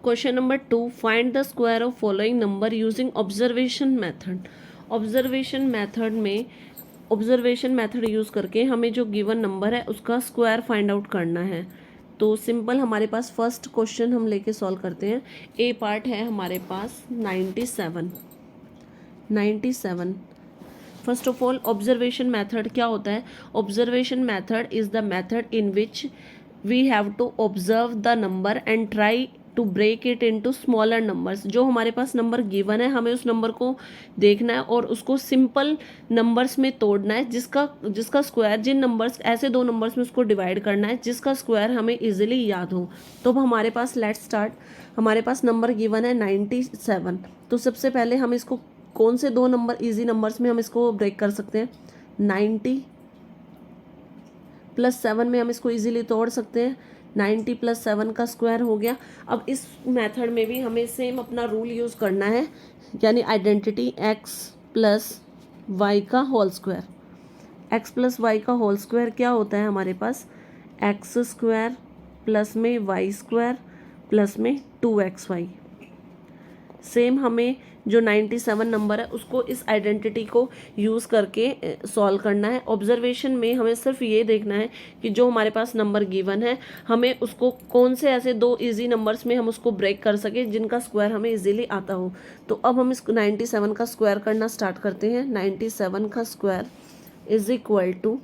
Question number 2, find the square of following number using observation method. Observation method use करके हमें जो given number है उसका square find out करना है। तो सिंपल हमारे पास फर्स्ट क्वेश्चन हम लेके सॉल्व करते हैं। ए पार्ट है हमारे पास 97। First of all observation method क्या होता है? Observation method is the method in which we have to observe the number and try to break it into smaller numbers. जो हमारे पास नंबर गिवन है हमें उस नंबर को देखना है और उसको सिंपल नंबर्स में तोड़ना है, जिसका स्क्वायर, जिन नंबर्स, ऐसे दो नंबर्स में उसको डिवाइड करना है जिसका स्क्वायर हमें इजीली याद हो। तो अब हमारे पास लेट्स स्टार्ट। हमारे पास नंबर गिवन है 97। तो सबसे पहले हम इसको कौन से दो नंबर इजी नंबर्स में हम इसको ब्रेक कर सकते हैं? 90 + 7 में हम इसको इजीली तोड़ सकते हैं। 90 + 7 का स्क्वायर हो गया। अब इस मेथड में भी हमें सेम अपना रूल यूज़ करना है, यानी आइडेंटिटी x + y का होल स्क्वायर। x + y का होल स्क्वायर क्या होता है हमारे पास? x² प्लस में y² प्लस में 2xy। सेम हमें जो 97 नंबर है उसको इस आइडेंटिटी को यूज़ करके सॉल्व करना है। ऑब्जर्वेशन में हमें सिर्फ ये देखना है कि जो हमारे पास नंबर गिवन है हमें उसको कौन से ऐसे दो इजी नंबर्स में हम उसको ब्रेक कर सके जिनका स्क्वायर हमें इजीली आता हो। तो अब हम इस 97 का स्क्वायर करना स्टार्ट करते हैं। 97 का square is equal to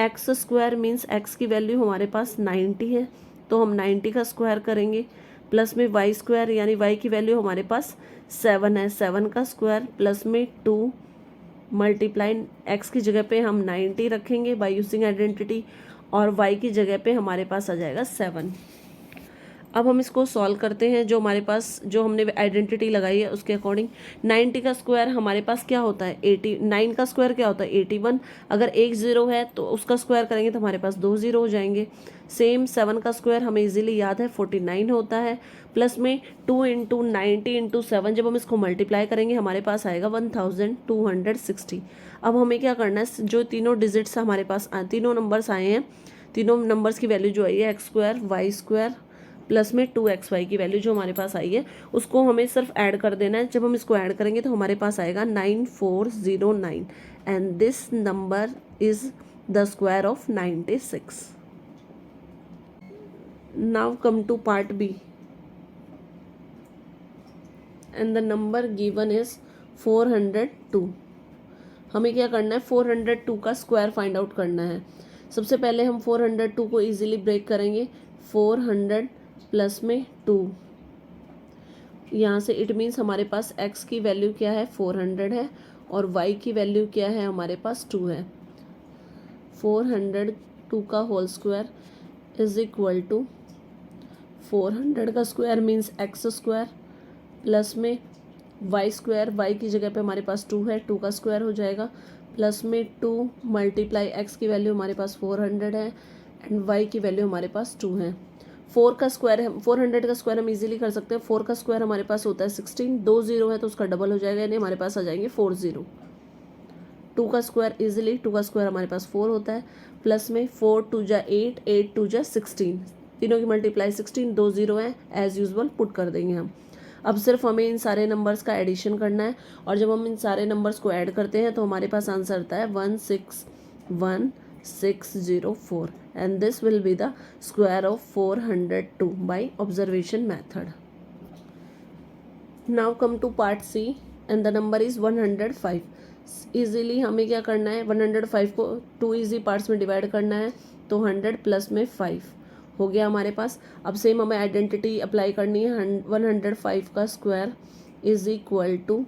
x² means x की वैल्यू हमारे पास 90 है, तो हम 90 का स्क्वायर करेंगे, प्लस में y² यानी y की वैल्यू हमारे पास 7 है, 7 का स्क्वायर प्लस में 2 मल्टीप्लाई x की जगह पे हम 90 रखेंगे बाय यूजिंग आइडेंटिटी और y की जगह पे हमारे पास आ जाएगा 7। अब हम इसको सॉल्व करते हैं। जो हमारे पास जो हमने आइडेंटिटी लगाई है उसके अकॉर्डिंग 90 का स्क्वायर हमारे पास क्या होता है? 89 का स्क्वायर क्या होता है? 81। अगर एक ज़ीरो है तो उसका स्क्वायर करेंगे तो हमारे पास 2 ज़ीरो हो जाएंगे। सेम 7 का स्क्वायर हमें इजीली याद है 49 होता है, प्लस में 2 × 90 × 7 जब हम इसको मल्टीप्लाई करेंगे हमारे पास आएगा 1260। अब हमें क्या करना है? जो तीनों डिजिट्स हमारे पास तीनों नंबर्स आए हैं, तीनों नंबर्स की वैल्यू जो आई है x² y² प्लस में 2xy की वैल्यू जो हमारे पास आई है उसको हमें सिर्फ ऐड कर देना है। जब हम इसको ऐड करेंगे तो हमारे पास आएगा 9409 and this number is the square of 96। Now come to part B and the number given is 402। हमें क्या करना है? 402 का स्क्वायर फाइंड आउट करना है। सबसे पहले हम 402 को इजीली ब्रेक करेंगे। 400 प्लस में 2, यहाँ से इट मीन्स हमारे पास x की वैल्यू क्या है? 400 है और y की वैल्यू क्या है? हमारे पास 2 है। 402 का whole square is equal to 400 का स्क्वायर मीन्स x² प्लस में y² y की जगह पे हमारे पास 2 है, 2 का स्क्वायर हो जाएगा, प्लस में 2 मल्टीप्लाई x की वैल्यू हमारे पास 400 है एंड y की वैल्यू हमारे पास 2 है। 4 का स्क्वायर है, 400 का स्क्वायर हम इजीली कर सकते हैं। 4 का स्क्वायर हमारे पास होता है 16, 2 ज़ीरो है तो उसका डबल हो जाएगा, यानी हमारे पास आ जाएंगे 40। 2 का स्क्वायर इजीली 2 का स्क्वायर हमारे पास 4 होता है, प्लस में 4 × 2 = 8, 8 × 2 = 16, तीनों की मल्टीप्लाई 16, 2 ज़ीरो है, एज यूजल पुट कर देंगे हम। अब सिर्फ हमें इन सारे नंबर्स का एडिशन करना है और जब हम इन सारे नंबर्स को ऐड करते हैं तो हमारे पास आंसर आता है 161,604 and this will be the square of 402 by observation method. Now come to part C and the number is 105. Easily हमें क्या करना है? 105 को 2 इजी पार्ट्स में डिवाइड करना है, तो 100 प्लस में 5 हो गया हमारे पास। अब सेम हमें आइडेंटिटी अप्लाई करनी है। 105 का स्क्वायर इज इक्वल टू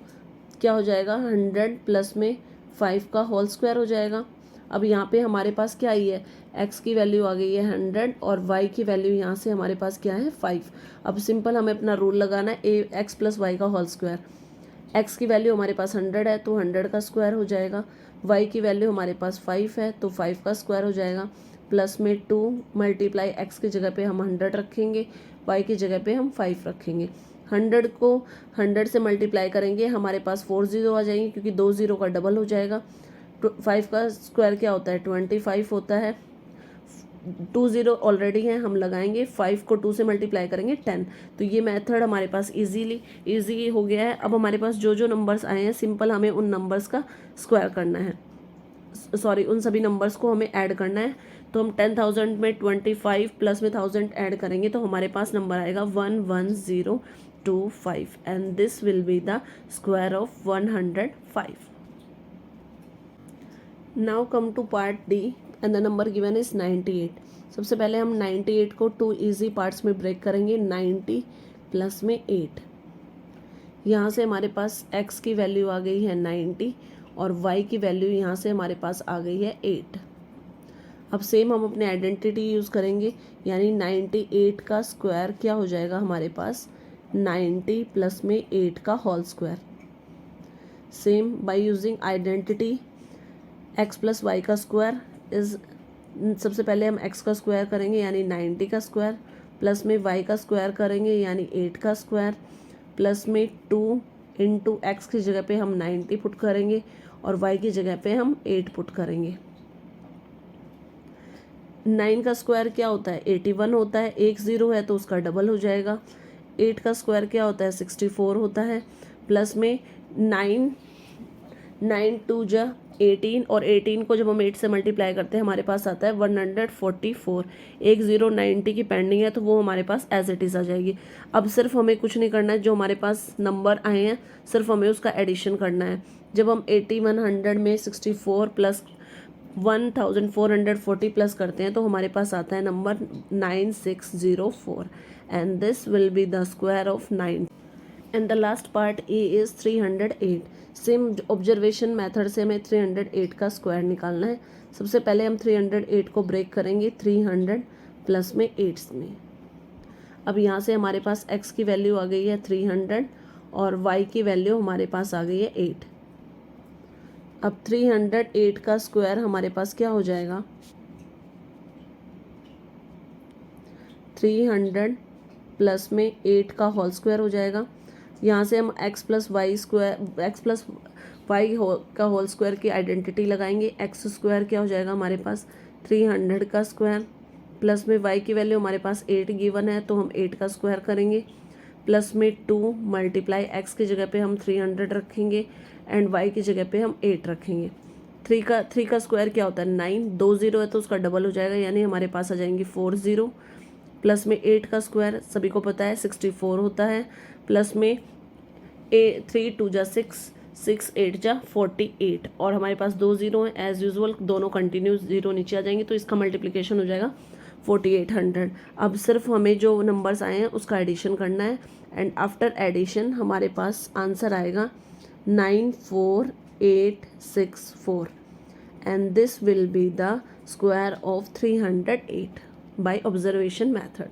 क्या हो जाएगा? 100 प्लस में 5 का होल स्क्वायर हो जाएगा। अब यहाँ पे हमारे पास क्या आई है? x की वैल्यू आ गई है 100 और y की वैल्यू यहाँ से हमारे पास क्या है? 5। अब सिंपल हमें अपना रूल लगाना है x + y का होल स्क्वायर। x की वैल्यू हमारे पास 100 है तो 100 का स्क्वायर हो जाएगा, y की वैल्यू हमारे पास 5 है तो 5 का स्क्वायर हो जाएगा, प्लस में 2 मल्टीप्लाई x की जगह पे हम 100 रखेंगे, y की जगह पे हम 5 रखेंगे। 100 को 100 से मल्टीप्लाई करेंगे हमारे पास 4 ज़ीरो आ जाएंगे क्योंकि 2 ज़ीरो का डबल हो जाएगा। 5 का स्क्वायर क्या होता है? 25 होता है, 2 ज़ीरो ऑलरेडी हैं, हम लगाएंगे 5 को 2 से मल्टीप्लाई करेंगे 10। तो ये मेथड हमारे पास ईजी हो गया है। अब हमारे पास जो जो नंबर्स आए हैं सिंपल हमें उन नंबर्स का स्क्वायर करना है, सॉरी उन सभी नंबर्स को हमें ऐड करना है। तो हम 10,000 में 25 प्लस में 1000 ऐड करेंगे तो हमारे पास नंबर आएगा 11025 and this will be the square of 105। Now come to part D and the number given is 98। सबसे पहले हम 98 को 2 इजी पार्ट्स में ब्रेक करेंगे। 90 प्लस में 8, यहाँ से हमारे पास x की वैल्यू आ गई है 90 और y की वैल्यू यहाँ से हमारे पास आ गई है 8। अब सेम हम अपने आइडेंटिटी यूज़ करेंगे, यानी 98 का स्क्वायर क्या हो जाएगा हमारे पास 90 प्लस में 8 का whole square. Same by using identity x plus Y का स्क्वायर इज, सबसे पहले हम x का स्क्वायर करेंगे यानी 90 का स्क्वायर, प्लस में y का स्क्वायर करेंगे यानी 8 का स्क्वायर, प्लस में 2 इंटू एक्स की जगह पे हम 90 पुट करेंगे और y की जगह पे हम 8 पुट करेंगे। 9 का स्क्वायर क्या होता है 81 होता है, एक ज़ीरो है तो उसका डबल हो जाएगा। 8 का स्क्वायर क्या होता है 64 होता है, प्लस में 9 2 जा 18 और 18 को जब हम 8 से मल्टीप्लाई करते हैं हमारे पास आता है 144। एक ज़ीरो 90 की पेंडिंग है तो वो हमारे पास एज इट इज़ आ जाएगी। अब सिर्फ हमें कुछ नहीं करना है, जो हमारे पास नंबर आए हैं सिर्फ हमें उसका एडिशन करना है। जब हम 8100 में 64 प्लस 1440 प्लस करते हैं तो हमारे पास आता है number 9604 and this will be the square of 9 and the last part A is 308। Same observation method से हमें 308 का स्क्वायर निकालना है। सबसे पहले हम 308 को ब्रेक करेंगे 300 प्लस में 8 में। अब यहाँ से हमारे पास x की वैल्यू आ गई है 300 और y की वैल्यू हमारे पास आ गई है 8। अब 308 का स्क्वायर हमारे पास क्या हो जाएगा 300 प्लस में 8 का होल स्क्वायर हो जाएगा। यहाँ से हम x प्लस वाई का होल स्क्वायर की आइडेंटिटी लगाएंगे। x स्क्वायर क्या हो जाएगा हमारे पास 300 का स्क्वायर, प्लस में y की वैल्यू हमारे पास 8 गिवन है तो हम 8 का स्क्वायर करेंगे, प्लस में 2 मल्टीप्लाई x की जगह पे हम 300 रखेंगे एंड y की जगह पे हम 8 रखेंगे। 3 का स्क्वायर क्या होता है 9, 2 ज़ीरो है तो उसका डबल हो जाएगा यानी हमारे पास आ जाएंगे 4 ज़ीरो, प्लस में 8 का स्क्वायर सभी को पता है 64 होता है, प्लस में 3 2 जा 6, 6 8 जा 48 और हमारे पास 2 ज़ीरो हैं एज़ यूजुअल, दोनों कंटिन्यूस ज़ीरो नीचे आ जाएंगे तो इसका मल्टीप्लिकेशन हो जाएगा 4800। अब सिर्फ हमें जो नंबर्स आए हैं उसका एडिशन करना है एंड आफ्टर एडिशन हमारे पास आंसर आएगा 94864 and this will be the square of 308 by observation method.